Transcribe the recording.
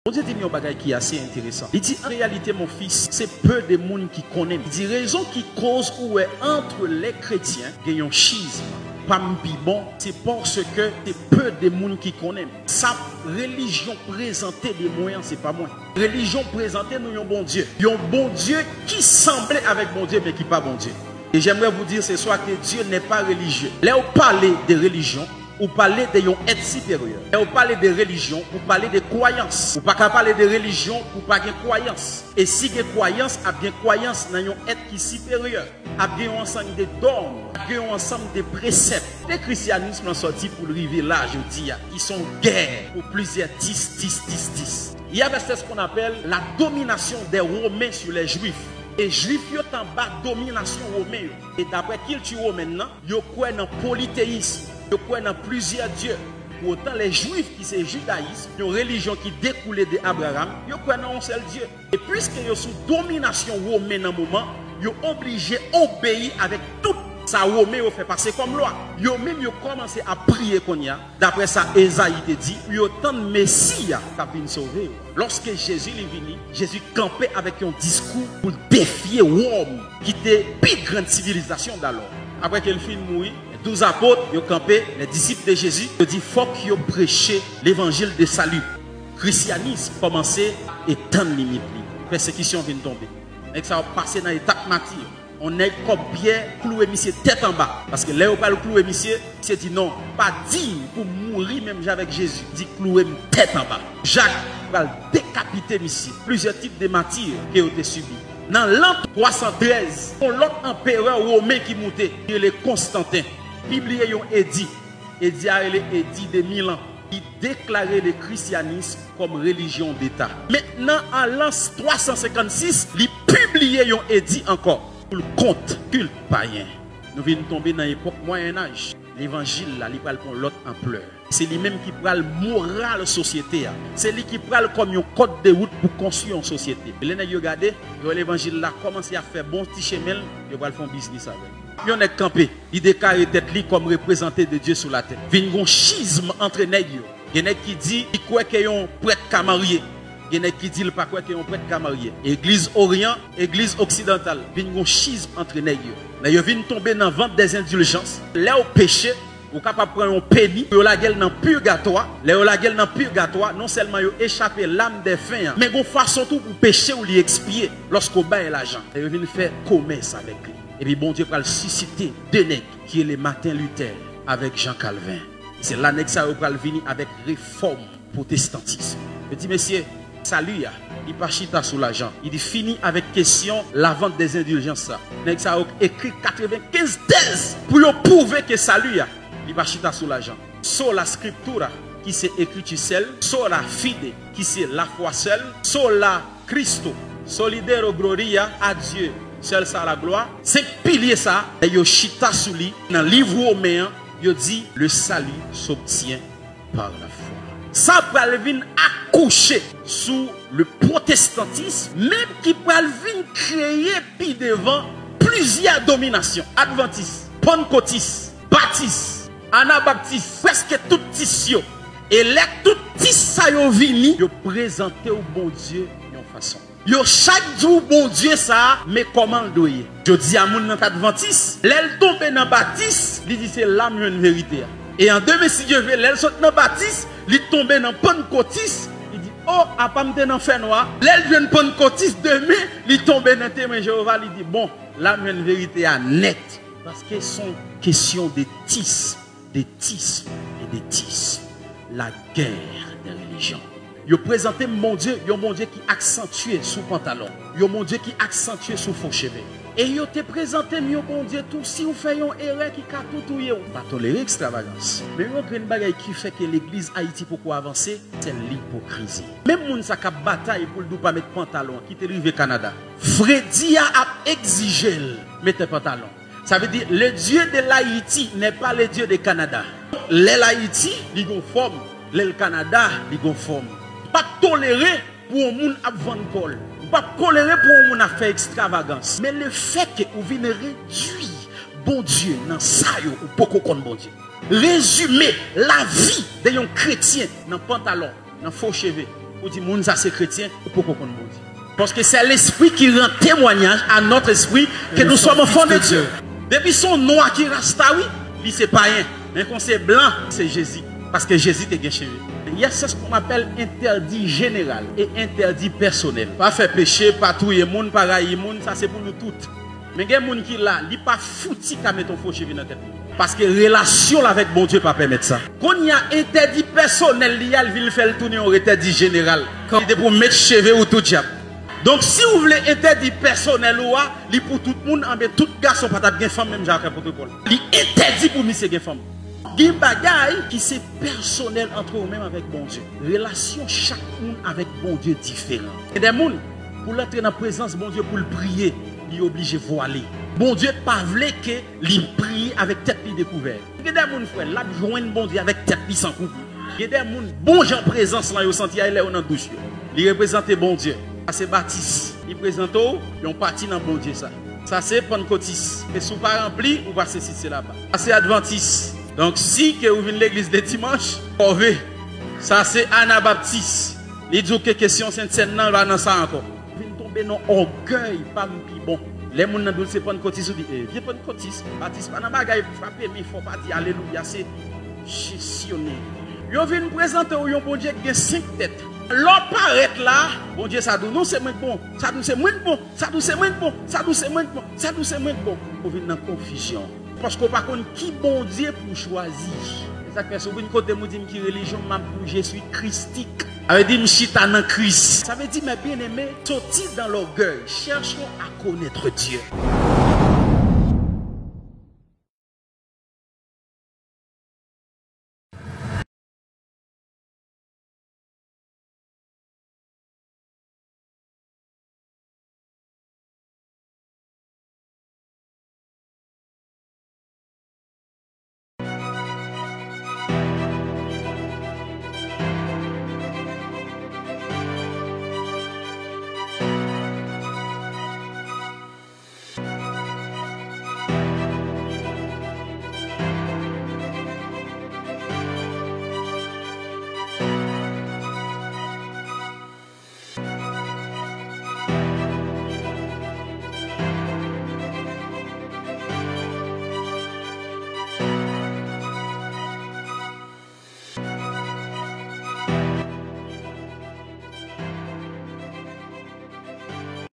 On dit un bagage qui est assez intéressant. Il dit en réalité mon fils, c'est peu de monde qui connaît. Il dit raison qui cause où est entre les chrétiens, il y a un schisme. Pas bon, c'est parce que c'est peu de monde qui connaît. Sa religion présentée des moyens, c'est pas moi. Religion présentée nous un bon Dieu. Un bon Dieu qui semblait avec bon Dieu mais qui pas bon Dieu. Et j'aimerais vous dire ce soir que Dieu n'est pas religieux. Là où parler de religion, ou parler de yon être supérieur. Et vous parlez de religion, vous parlez de croyance. Vous pas qu'à parler de religion, vous pas de croyance. Et si vous croyance, a bien croyance dans yon être qui supérieur. A bien un ensemble de dogmes, a bien un ensemble de préceptes. Les christianismes ont sorti pour arriver là, je dis, qui sont guerre pour plusieurs 10. Il y avait ce qu'on appelle la domination des Romains sur les Juifs. Et Juifs sont en bas domination romaine. Et d'après culture maintenant, ils croient dans le polythéisme. Ils croient dans plusieurs dieux. Pour autant, les Juifs qui sont judaïsme, une religion qui découlait d'Abraham, ils croient dans un seul Dieu. Et puisqu'ils sont sous domination romaine en moment, ils sont obligés d'obéir avec tout ça Romain fait passer comme loi. Ils ont même commencé à prier qu'on y a. D'après ça, Esaïe te dit, ils ont tant de Messie qui a pu sauver. Lorsque Jésus est venu, Jésus campait avec un discours pour défier Rome, qui était la plus grande civilisation d'alors. Après qu'il finit de mourir, 12 apôtres, ils ont campé, les disciples de Jésus, ils ont dit, il faut qu'ils aient prêché l'évangile de salut. Le christianisme commençait et tant de limites. Persécution vient de tomber. Et ça va passer dans l'étape martyre. On est comme bien cloué monsieur tête en bas. Parce que là où pas le cloué monsieur, c'est dit non, pas digne pour mourir même avec Jésus. Dit cloué tête en bas. Jacques va décapiter monsieur. Plusieurs types de martyrs qui ont été subis. Dans l'an 313, l'autre empereur romain qui montait, il est Constantin. Publié un édit. Édit a édit de 1000 ans. Il déclarait le christianisme comme religion d'État. Maintenant, en l'an 356, il publiait un édit encore. Pour le compte culte païen. Nous venons tomber dans l'époque Moyen-Âge. L'évangile, là, il parle pour l'autre ampleur. C'est lui-même qui prend le moral société. C'est lui qui prend comme un code de route pour construire une société. Et là, vous regardez, l'évangile là commence à faire bon petit chemin, il va faire un business avec. Il y a campé, il déclare tête comme représenté de Dieu sur la terre. Il y a un schisme entre les nègres. Il y a qui dit qu'il croit qu'il y a un prêtre qu'à marier. Il y a qui dit qu'il pas qu'il y a un prêtre qu'à marier. Église Orient, Église occidentale. Il y a un schisme entre les nègres. Là, il vient tomber dans la vente des indulgences. Là, au péché, vous êtes capable de prendre un pénis, vous la gueule dans le purgatoire. Là, la gueule dans le purgatoire, non seulement vous échappez l'âme des fins, mais vous façon tout pour pécher ou lui expier lorsqu'on bat l'argent. Vous venez faire commerce avec lui. Et puis, bon Dieu va le susciter deux nègres qui est le Martin Luther avec Jean Calvin. C'est l'annexe ça va venir avec réforme protestantisme. Je dis, messieurs, salut, il pas chita sous l'argent. Il dit fini avec question la vente des indulgences. Nèg ça a écrit 95 thèses pour prouver que salut, il pas chita sous l'argent. Sur la scriptura qui c'est écriture seule, sur la fide qui c'est la foi seule, sur la Christo, solidero gloria à Dieu. Seul ça la gloire. C'est pilier ça, et yo chita sous lui dans le livre romain, yo dit le salut s'obtient par la foi. Ça va venir accoucher sous le protestantisme, même qui va venir créer puis devant plusieurs dominations. Adventistes, pentecôtistes, baptistes, anabaptistes, presque tout tissio. Et les tout tissio yo vini, yo présenter au bon Dieu d'une façon. Yo chaque jour bon Dieu ça, mais comment le doyer? Je dis à mon adventiste, l'elle tombe dans baptiste, il dit c'est l'âme une vérité. Et en 2000 si Dieu veut, l'elle saute dans baptiste, il tombe dans pentecôtiste, il dit oh, à pas me dans fait noir, l'elle vient pentecôtiste demain, il tombe dans témoin Jéhovah, il dit bon, l'âme une vérité à net parce que sont question de tisme, et de tisme, la guerre des religions. Yo présenté mon Dieu, yo mon Dieu qui accentue sous pantalon. Yo mon Dieu qui accentue sous faux cheveux. Et yo te présenté mon bon Dieu tout si vous faites une erreur qui ka tout touyer. Pas tolérer extravagance. Mais yon une bagaille qui fait que l'église Haïti pourquoi avancer, c'est l'hypocrisie. Même moun sa ka bataille pour le pas mettre pantalon qui te rive Canada. Freddy a exigé mettre pantalon. Ça veut dire le Dieu de l'Haïti n'est pas le Dieu du Canada. L'Haïti, il gon forme, le Canada, il gon forme. Pas tolérer pour un monde à vendre col. Pas tolérer pour un monde à faire extravagance. Mais le fait que vous venez réduire bon Dieu dans ça ou beaucoup contre bon Dieu. Résumer la vie d'un chrétien dans pantalon, dans faux cheveux. pour dire moun ça c'est chrétien ou pour qu'on bon Dieu. Parce que c'est l'esprit qui rend témoignage à notre esprit que nous sommes enfants de Dieu. Depuis son noir qui reste oui, lui c'est pas rien. Mais quand c'est blanc, c'est Jésus. Parce que Jésus est bien chéri. Il y a ce qu'on appelle interdit général et interdit personnel. Pas faire péché, pas touiller moun, pas railler moun, ça c'est pour nous toutes. Mais il y a des gens qui là, il pas foutu qu'à mettre ton faux cheveu dans la tête. Parce que relation avec bon Dieu ne peut pas permettre ça. Quand il y a interdit personnel, il y a le faire le tourner en interdit général. C'est pour mettre cheveux ou tout diable. Donc si vous voulez interdit personnel ou il pour tout le monde, tout garçon pas de femme même j'ai un protocole. Il interdit pour monsieur une femme. Il y a des bagailles qui c'est personnel entre vous-même avec bon Dieu. Relation chaque monde avec bon Dieu différent. Il y a des gens pour l'entrer dans la présence bon Dieu pour le prier, il est obligé de voiler. Bon Dieu pas voulu que il prie avec tête découverte. Il y a des gens frère, là joindre bon Dieu avec tête sans couvert. Il y a des gens bon Jean présence là, yo senti elle est dans douche. Il représente bon Dieu. Ça c'est Baptiste. Il présente un parti dans bon Dieu ça. Ça c'est Pentecôtiste. Et si vous pas rempli, vous passez si c'est là-bas. Ça c'est Adventiste. Donc si que vous venez l'église de dimanche, ça c'est Anabaptiste. Il dit que question Sainte-Seine non va dans ça encore. Vous tomber dans orgueil pas plus bon. Les gens dans c'est Pentecôtiste dit viens Pentecôtiste, Baptiste pas dans bagaille frapper mais il faut pas dire alléluia, c'est gestionner. Yo vinn présenter un bon Dieu qui a 5 têtes. L'on paraît là, bon Dieu ça nous c'est moins bon, ça nous c'est moins bon, ça nous c'est moins bon, ça nous c'est moins bon, ça nous c'est moins bon. On vient dans confusion parce qu'on pas connaît qui bon Dieu pour choisir. C'est ça que sur une côté me dit qui religion m'a pour je suis christique. Ça veut dire m'chita dans Christ. Ça veut dire mes bien-aimés, sortis dans l'orgueil, cherchons à connaître Dieu.